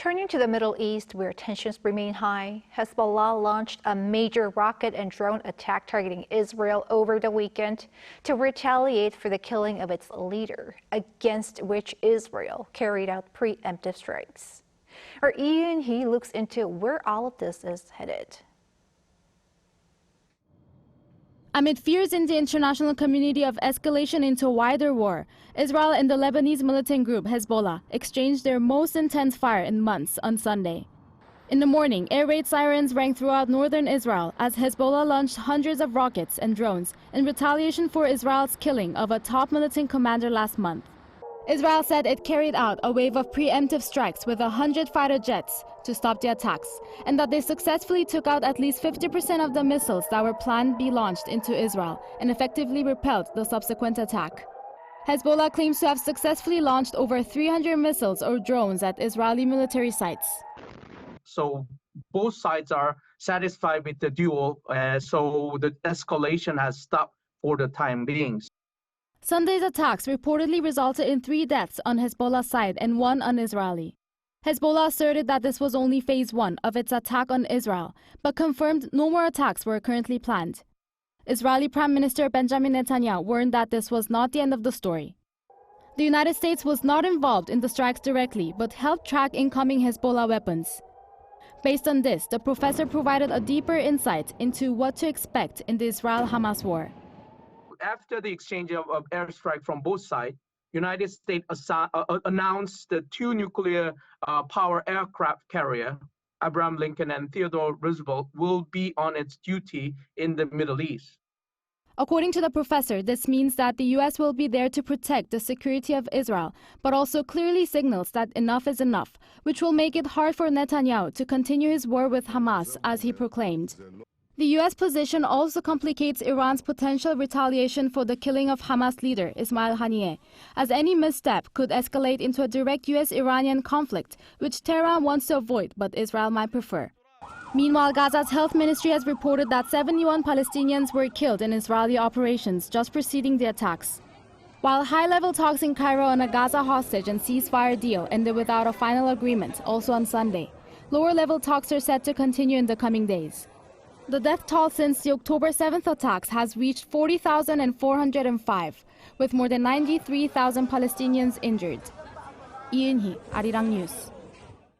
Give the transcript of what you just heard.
Turning to the Middle East, where tensions remain high, Hezbollah launched a major rocket and drone attack targeting Israel over the weekend to retaliate for the killing of its leader, against which Israel carried out preemptive strikes. Our Lee Eun-hee looks into where all of this is headed. Amid fears in the international community of escalation into a wider war, Israel and the Lebanese militant group Hezbollah exchanged their most intense fire in months on Sunday. In the morning, air raid sirens rang throughout northern Israel as Hezbollah launched hundreds of rockets and drones in retaliation for Israel's killing of a top militant commander last month. Israel said it carried out a wave of preemptive strikes with 100 fighter jets to stop the attacks, and that they successfully took out at least 50% of the missiles that were planned to be launched into Israel and effectively repelled the subsequent attack. Hezbollah claims to have successfully launched over 300 missiles or drones at Israeli military sites. So both sides are satisfied with the duel, so the escalation has stopped for the time being. Sunday's attacks reportedly resulted in 3 deaths on Hezbollah's side and 1 on Israeli. Hezbollah asserted that this was only phase 1 of its attack on Israel, but confirmed no more attacks were currently planned. Israeli Prime Minister Benjamin Netanyahu warned that this was not the end of the story. The United States was not involved in the strikes directly, but helped track incoming Hezbollah weapons. Based on this, the professor provided a deeper insight into what to expect in the Israel-Hamas war. After the exchange of airstrike from both sides, United States announced the 2 nuclear power aircraft carrier, Abraham Lincoln and Theodore Roosevelt, will be on its duty in the Middle East. According to the professor, this means that the U.S. will be there to protect the security of Israel, but also clearly signals that enough is enough, which will make it hard for Netanyahu to continue his war with Hamas, as he proclaimed. The U.S. position also complicates Iran's potential retaliation for the killing of Hamas leader Ismail Haniyeh, as any misstep could escalate into a direct U.S.-Iranian conflict, which Tehran wants to avoid but Israel might prefer. Meanwhile, Gaza's health ministry has reported that 71 Palestinians were killed in Israeli operations just preceding the attacks. While high-level talks in Cairo on a Gaza hostage and ceasefire deal ended without a final agreement, also on Sunday, lower-level talks are set to continue in the coming days. The death toll since the October 7th attacks has reached 40,405, with more than 93,000 Palestinians injured. Lee Eun-hee, Arirang News.